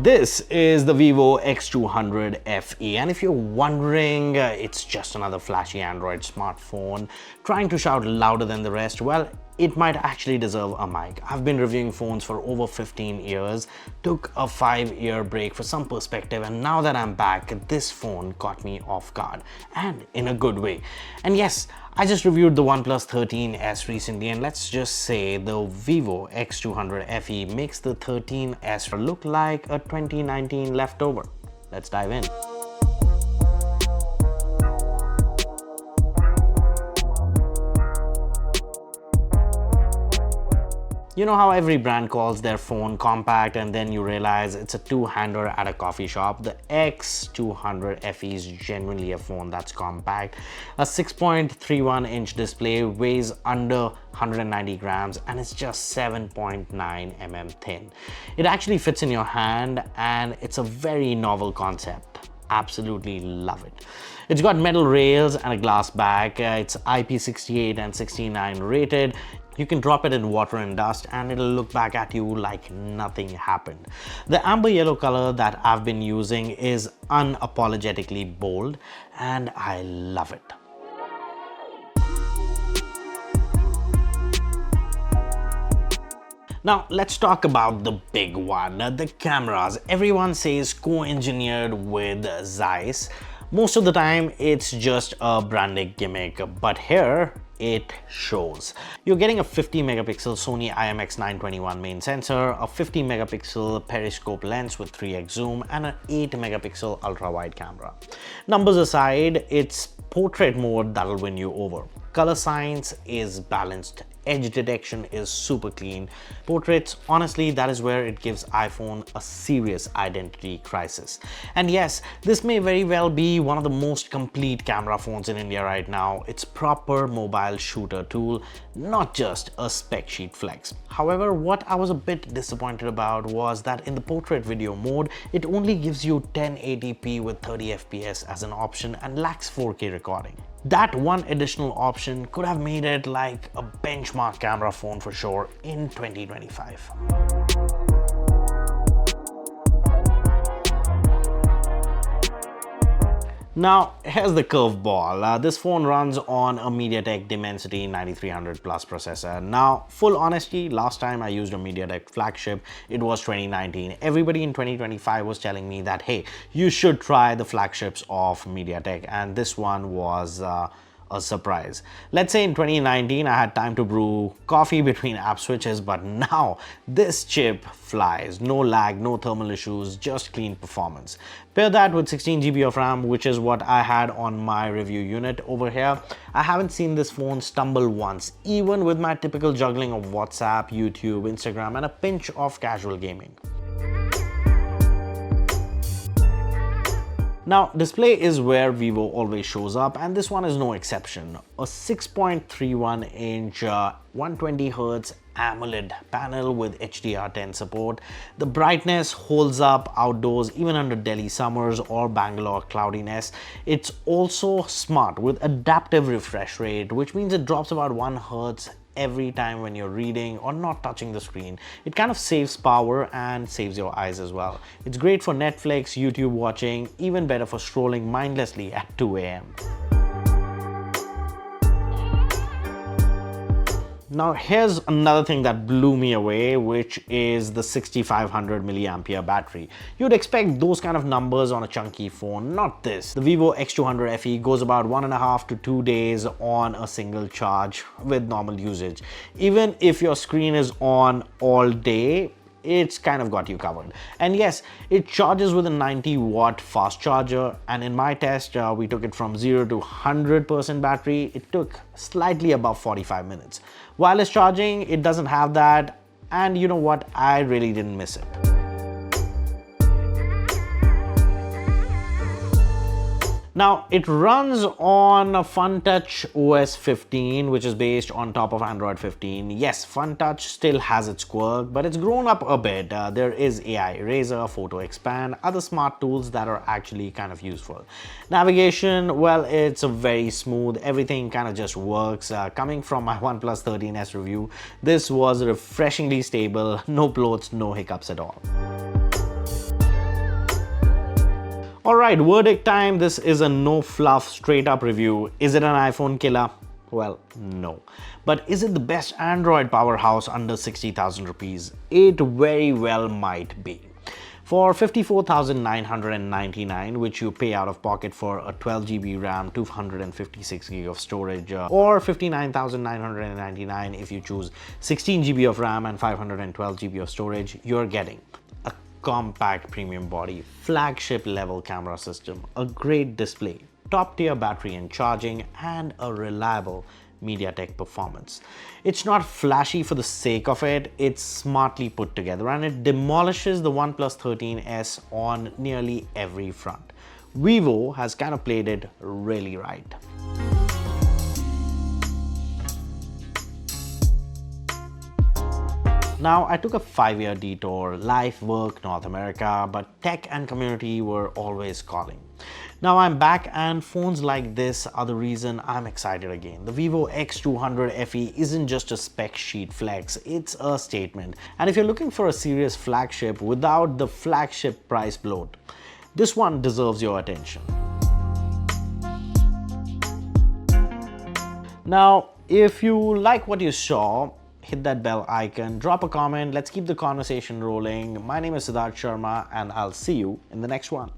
This is the vivo X200 FE, and if you're wondering, it's just another flashy Android smartphone trying to shout louder than the rest, well, it might actually deserve a mic. I've been reviewing phones for over 15 years, took a 5-year break for some perspective, and now that I'm back, this phone caught me off guard, and in a good way. And yes, I just reviewed the OnePlus 13S recently, and let's just say the vivo X200 FE makes the 13S look like a 2019 leftover. Let's dive in. You know how every brand calls their phone compact and then you realize it's a two-hander at a coffee shop? The X200 FE is genuinely a phone that's compact. A 6.31-inch display, weighs under 190 grams, and it's just 7.9 mm thin. It actually fits in your hand, and it's a very novel concept. Absolutely love it. It's got metal rails and a glass back. It's IP68 and 69 rated. You can drop it in water and dust and it'll look back at you like nothing happened. The amber yellow color that I've been using is unapologetically bold, and I love it. Now let's talk about the big one, the cameras. Everyone says co-engineered with Zeiss. Most of the time it's just a branding gimmick, but here it shows. You're getting a 50 megapixel Sony IMX921 main sensor, a 50 megapixel periscope lens with 3x zoom, and an 8 megapixel ultra wide camera. Numbers aside, it's portrait mode that'll win you over. Color science is balanced. Edge detection is super clean. Portraits, honestly, that is where it gives iPhone a serious identity crisis. And yes, this may very well be one of the most complete camera phones in India right now. It's proper mobile shooter tool, not just a spec sheet flex. However, what I was a bit disappointed about was that in the portrait video mode, it only gives you 1080p with 30 FPS as an option and lacks 4K recording. That one additional option could have made it like a benchmark camera phone for sure in 2025. Now, here's the curveball. This phone runs on a MediaTek Dimensity 9300 Plus processor. Now, full honesty, last time I used a MediaTek Flagship, it was 2019. Everybody in 2025 was telling me that, hey, you should try the flagships of MediaTek, and this one was a surprise. Let's say in 2019 I had time to brew coffee between app switches, but now this chip flies. No lag, no thermal issues, just clean performance. Pair that with 16 GB of RAM, which is what I had on my review unit over here. I haven't seen this phone stumble once, even with my typical juggling of WhatsApp, YouTube, Instagram, and a pinch of casual gaming. Now, display is where vivo always shows up, and this one is no exception. A 6.31-inch 120Hz AMOLED panel with HDR10 support. The brightness holds up outdoors even under Delhi summers or Bangalore cloudiness. It's also smart with adaptive refresh rate, which means it drops about 1 Hz every time when you're reading or not touching the screen. It kind of saves power and saves your eyes as well. It's great for Netflix, YouTube watching, even better for scrolling mindlessly at 2 AM. Now here's another thing that blew me away, which is the 6500 milliampere battery. You'd expect those kind of numbers on a chunky phone, not this. The vivo X200 FE goes about 1.5 to 2 days on a single charge with normal usage. Even if your screen is on all day, it's kind of got you covered. And yes, it charges with a 90-watt fast charger, and in my test we took it from 0 to 100% battery. It took slightly above 45 minutes. Wireless charging, it doesn't have that, and you know what, I really didn't miss it. Now, it runs on FunTouch OS 15, which is based on top of Android 15. Yes, FunTouch still has its quirk, but it's grown up a bit. There is AI Eraser, Photo Expand, other smart tools that are actually kind of useful. Navigation, well, it's very smooth. Everything kind of just works. Coming from my OnePlus 13S review, this was refreshingly stable. No bloats, no hiccups at all. Alright, verdict time. This is a no fluff, straight up review. Is it an iPhone killer? Well, no. But is it the best Android powerhouse under 60,000 rupees? It very well might be. For 54,999, which you pay out of pocket for a 12GB RAM, 256GB of storage, or 59,999 if you choose 16GB of RAM and 512GB of storage, you're getting a compact premium body, flagship level camera system, a great display, top tier battery and charging, and a reliable MediaTek performance. It's not flashy for the sake of it, it's smartly put together and it demolishes the OnePlus 13S on nearly every front. Vivo has kind of played it really right. Now, I took a 5-year detour, life, work, North America, but tech and community were always calling. Now I'm back and phones like this are the reason I'm excited again. The vivo X200 FE isn't just a spec sheet flex, it's a statement. And if you're looking for a serious flagship without the flagship price bloat, this one deserves your attention. Now, if you like what you saw, hit that bell icon, drop a comment, let's keep the conversation rolling. My name is Siddhartha Sharma and I'll see you in the next one.